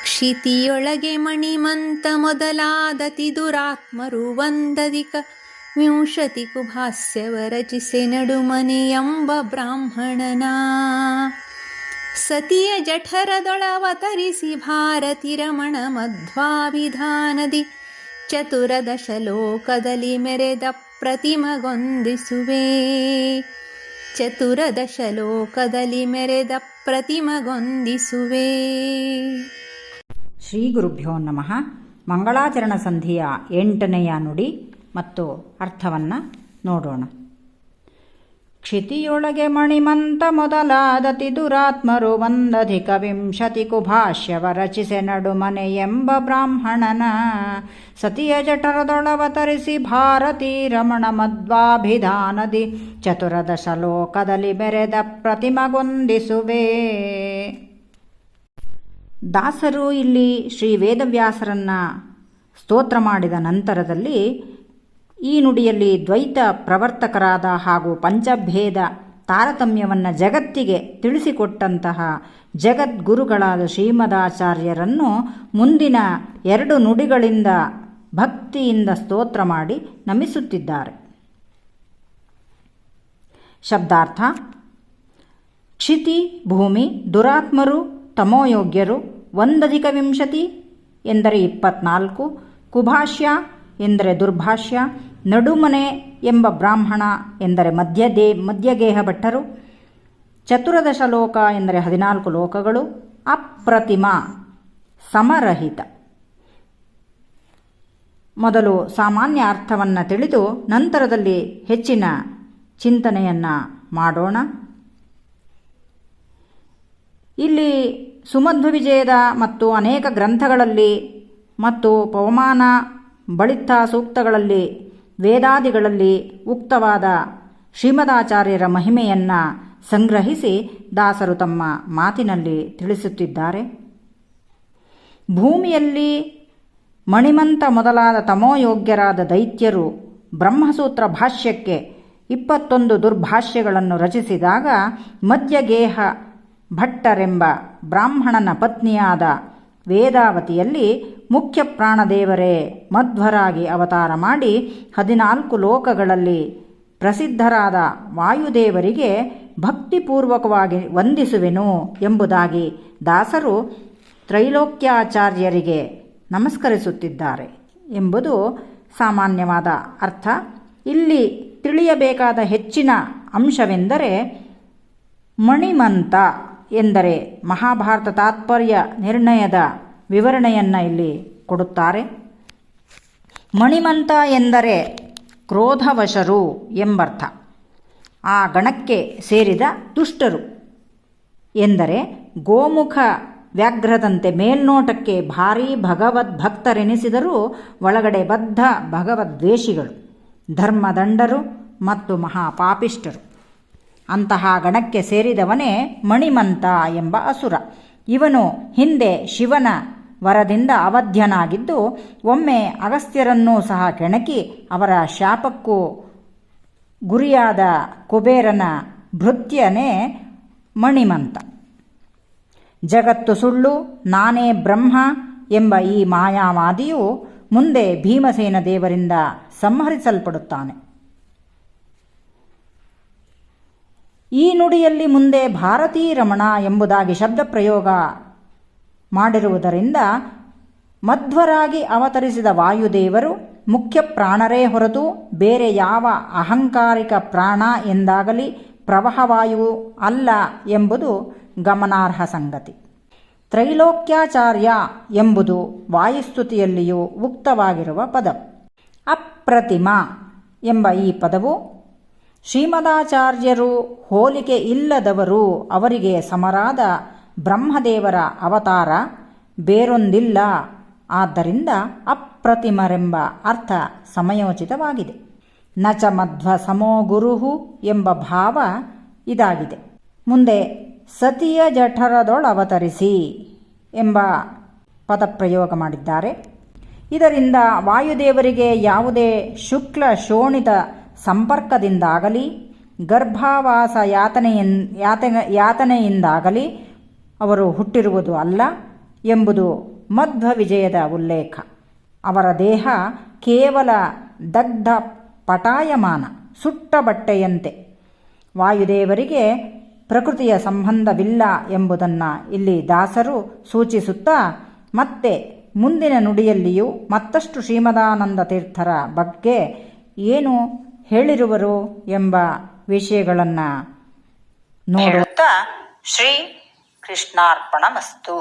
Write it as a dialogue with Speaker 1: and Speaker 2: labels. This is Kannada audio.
Speaker 1: ಕ್ಷಿತಿಯೊಳಗೆ ಮಣಿಮಂತ ಮೊದಲಾದತಿ ದುರಾತ್ಮರು ಒಂದಧಿಕ ವಿಂಶತಿ ಕುಭಾಸ್ಯವ ರಚಿಸೆ ನಡುಮನೆಯಂಬ ಬ್ರಾಹ್ಮಣನ ಸತಿಯ ಜಠರದೊಳವತರಿಸಿ ಭಾರತಿ ರಮಣ ಮಧ್ವಾಭಿಧಾನದಿ ಚತುರದಶ ಲೋಕದಲ್ಲಿ ಮೆರೆದ ಪ್ರತಿಮಗೊಂದಿಸುವೆ. ಚತುರದಶ ಲೋಕದಲ್ಲಿ ಮೆರೆದ ಪ್ರತಿಮಗೊಂದಿಸುವೆ.
Speaker 2: ಶ್ರೀ ಗುರುಭ್ಯೋ ನಮಃ. ಮಂಗಳಾಚರಣ ಸಂಧಿಯ 8ನೆಯ ನುಡಿ ಮತ್ತು ಅರ್ಥವನ್ನು ನೋಡೋಣ. ಕ್ಷಿತಿಯೊಳಗೆ ಮಣಿಮಂತ ಮೊದಲಾದತಿ ದುರಾತ್ಮರು ಒಂದಧಿಕ ವಿಂಶತಿ ಕುಭಾಷ್ಯವ ರಚಿಸೆ ನಡುಮನೆ ಎಂಬ ಬ್ರಾಹ್ಮಣನ ಸತಿಯ ಜಠರದೊಳವತರಿಸಿ ಭಾರತೀ ರಮಣ ಮಧ್ವಾಭಿಧಾನದಿ ಚತುರದಶ ಲೋಕದಲ್ಲಿ ಮೆರೆದ ಪ್ರತಿಮಗೊಂದಿಸುವೆ. ದಾಸರು ಇಲ್ಲಿ ಶ್ರೀ ವೇದವ್ಯಾಸರನ್ನ ಸ್ತೋತ್ರ ಮಾಡಿದ ನಂತರದಲ್ಲಿ ಈ ನುಡಿಯಲ್ಲಿ ದ್ವೈತ ಪ್ರವರ್ತಕರಾದ ಹಾಗೂ ಪಂಚಭೇದ ತಾರತಮ್ಯವನ್ನು ಜಗತ್ತಿಗೆ ತಿಳಿಸಿಕೊಟ್ಟಂತಹ ಜಗದ್ಗುರುಗಳಾದ ಶ್ರೀಮದಾಚಾರ್ಯರನ್ನು ಮುಂದಿನ 2 ನುಡಿಗಳಿಂದ ಭಕ್ತಿಯಿಂದ ಸ್ತೋತ್ರ ಮಾಡಿ ನಮಿಸುತ್ತಿದ್ದಾರೆ. ಶಬ್ದಾರ್ಥ: ಕ್ಷಿತಿ ಭೂಮಿ, ದುರಾತ್ಮರು ತಮೋಯೋಗ್ಯರು, ಒಂದಧಿಕ ವಿಂಶತಿ ಎಂದರೆ 24, ಕುಭಾಷ್ಯ ಎಂದರೆ ದುರ್ಭಾಷ್ಯ, ನಡುಮನೆ ಎಂಬ ಬ್ರಾಹ್ಮಣ ಎಂದರೆ ಮಧ್ಯಗೇಹ ಭಟ್ಟರು, ಚತುರದಶ ಲೋಕ ಎಂದರೆ 14 ಲೋಕಗಳು, ಅಪ್ರತಿಮ ಸಮರಹಿತ. ಮೊದಲು ಸಾಮಾನ್ಯ ಅರ್ಥವನ್ನು ತಿಳಿದು ನಂತರದಲ್ಲಿ ಹೆಚ್ಚಿನ ಚಿಂತನೆಯನ್ನು ಮಾಡೋಣ. ಇಲ್ಲಿ ಸುಮಧ್ವ ವಿಜಯದ ಮತ್ತು ಅನೇಕ ಗ್ರಂಥಗಳಲ್ಲಿ ಮತ್ತು ಪವಮಾನ ಬಳಿತ ಸೂಕ್ತಗಳಲ್ಲಿ ವೇದಾದಿಗಳಲ್ಲಿ ಉಕ್ತವಾದ ಶ್ರೀಮದಾಚಾರ್ಯರ ಮಹಿಮೆಯನ್ನು ಸಂಗ್ರಹಿಸಿ ದಾಸರು ತಮ್ಮ ಮಾತಿನಲ್ಲಿ ತಿಳಿಸುತ್ತಿದ್ದಾರೆ. ಭೂಮಿಯಲ್ಲಿ ಮಣಿಮಂತ ಮೊದಲಾದ ತಮೋಯೋಗ್ಯರಾದ ದೈತ್ಯರು ಬ್ರಹ್ಮಸೂತ್ರ ಭಾಷ್ಯಕ್ಕೆ 21 ದುರ್ಭಾಷ್ಯಗಳನ್ನು ರಚಿಸಿದಾಗ ಮಧ್ಯಗೇಹ ಭಟ್ಟರೆಂಬ ಬ್ರಾಹ್ಮಣನ ಪತ್ನಿಯಾದ ವೇದಾವತಿಯಲ್ಲಿ ಮುಖ್ಯ ಪ್ರಾಣದೇವರೇ ಮಧ್ವರಾಗಿ ಅವತಾರ ಮಾಡಿ 14 ಲೋಕಗಳಲ್ಲಿ ಪ್ರಸಿದ್ಧರಾದ ವಾಯುದೇವರಿಗೆ ಭಕ್ತಿಪೂರ್ವಕವಾಗಿ ವಂದಿಸುವೆನು ಎಂಬುದಾಗಿ ದಾಸರು ತ್ರೈಲೋಕ್ಯಾಚಾರ್ಯರಿಗೆ ನಮಸ್ಕರಿಸುತ್ತಿದ್ದಾರೆ ಎಂಬುದು ಸಾಮಾನ್ಯವಾದ ಅರ್ಥ. ಇಲ್ಲಿ ತಿಳಿಯಬೇಕಾದ ಹೆಚ್ಚಿನ ಅಂಶವೆಂದರೆ ಮಣಿಮಂತ ಎಂದರೆ ಮಹಾಭಾರತ ತಾತ್ಪರ್ಯ ನಿರ್ಣಯದ ವಿವರಣೆಯನ್ನು ಇಲ್ಲಿ ಕೊಡುತ್ತಾರೆ. ಮಣಿಮಂತ ಎಂದರೆ ಕ್ರೋಧವಶರು ಎಂಬರ್ಥ. ಆ ಗಣಕ್ಕೆ ಸೇರಿದ ದುಷ್ಟರು ಎಂದರೆ ಗೋಮುಖ ವ್ಯಾಘ್ರದಂತೆ ಮೇಲ್ನೋಟಕ್ಕೆ ಭಾರೀ ಭಗವದ್ಭಕ್ತರೆನಿಸಿದರೂ ಒಳಗಡೆ ಬದ್ಧ ಭಗವದ್ವೇಷಿಗಳು, ಧರ್ಮದಂಡರು ಮತ್ತು ಮಹಾಪಾಪಿಷ್ಟರು. ಅಂತಹ ಗಣಕ್ಕೆ ಸೇರಿದವನೇ ಮಣಿಮಂತ ಎಂಬ ಅಸುರ. ಇವನು ಹಿಂದೆ ಶಿವನ ವರದಿಂದ ಅವಧ್ಯನಾಗಿದ್ದು ಒಮ್ಮೆ ಅಗಸ್ತ್ಯರನ್ನೂ ಸಹ ಕೆಣಕಿ ಅವರ ಶಾಪಕ್ಕೂ ಗುರಿಯಾದ ಕುಬೇರನ ಭೃತ್ಯನೇ ಮಣಿಮಂತ. ಜಗತ್ತು ಸುಳ್ಳು, ನಾನೇ ಬ್ರಹ್ಮ ಎಂಬ ಈ ಮಾಯಾವಾದಿಯು ಮುಂದೆ ಭೀಮಸೇನ ದೇವರಿಂದ ಸಂಹರಿಸಲ್ಪಡುತ್ತಾನೆ. ಈ ನುಡಿಯಲ್ಲಿ ಮುಂದೆ ಭಾರತೀ ರಮಣ ಎಂಬುದಾಗಿ ಶಬ್ದ ಪ್ರಯೋಗ ಮಾಡಿರುವುದರಿಂದ ಮಧ್ವರಾಗಿ ಅವತರಿಸಿದ ವಾಯುದೇವರು ಮುಖ್ಯ ಪ್ರಾಣರೇ ಹೊರತು ಬೇರೆ ಯಾವ ಅಹಂಕಾರಿಕ ಪ್ರಾಣ ಎಂದಾಗಲಿ ಪ್ರವಾಹವಾಯುವು ಅಲ್ಲ ಎಂಬುದು ಗಮನಾರ್ಹ ಸಂಗತಿ. ತ್ರೈಲೋಕ್ಯಾಚಾರ್ಯ ಎಂಬುದು ವಾಯುಸ್ತುತಿಯಲ್ಲಿಯೂ ಉಕ್ತವಾಗಿರುವ ಪದ. ಅಪ್ರತಿಮ ಎಂಬ ಈ ಪದವು ಶ್ರೀಮದಾಚಾರ್ಯರು ಹೋಲಿಕೆ ಇಲ್ಲದವರು, ಅವರಿಗೆ ಸಮರಾದ ಬ್ರಹ್ಮದೇವರ ಅವತಾರ ಬೇರೊಂದಿಲ್ಲ. ಆದ್ದರಿಂದ ಅಪ್ರತಿಮರೆಂಬ ಅರ್ಥ ಸಮಯೋಚಿತವಾಗಿದೆ. ನಚ ಮಧ್ವ ಸಮೋ ಗುರುಹು ಎಂಬ ಭಾವ ಇದಾಗಿದೆ. ಮುಂದೆ ಸತಿಯ ಜಠರದೊಳವತರಿಸಿ ಎಂಬ ಪದಪ್ರಯೋಗ ಮಾಡಿದ್ದಾರೆ. ಇದರಿಂದ ವಾಯುದೇವರಿಗೆ ಯಾವುದೇ ಶುಕ್ಲ ಶೋಣಿತ ಸಂಪರ್ಕದಿಂದಾಗಲಿ ಗರ್ಭಾವಾಸ ಯಾತನೆಯಿಂದಾಗಲಿ ಅವರು ಹುಟ್ಟಿರುವುದು ಅಲ್ಲ ಎಂಬುದು ಮಧ್ವ ವಿಜಯದ ಉಲ್ಲೇಖ. ಅವರ ದೇಹ ಕೇವಲ ದಗ್ಧ ಪಟಾಯಮಾನ, ಸುಟ್ಟ ಬಟ್ಟೆಯಂತೆ. ವಾಯುದೇವರಿಗೆ ಪ್ರಕೃತಿಯ ಸಂಬಂಧವಿಲ್ಲ ಎಂಬುದನ್ನು ಇಲ್ಲಿ ದಾಸರು ಸೂಚಿಸುತ್ತಾ, ಮತ್ತೆ ಮುಂದಿನ ನುಡಿಯಲ್ಲಿಯೂ ಮತ್ತಷ್ಟು ಶ್ರೀಮದಾನಂದ ತೀರ್ಥರ ಬಗ್ಗೆ ಏನು ಹೇಳಿರುವರು ಎಂಬ ವಿಷಯಗಳನ್ನು ನೋಡುತ್ತಾ ಶ್ರೀ ಕೃಷ್ಣಾರ್ಪಣಮಸ್ತು.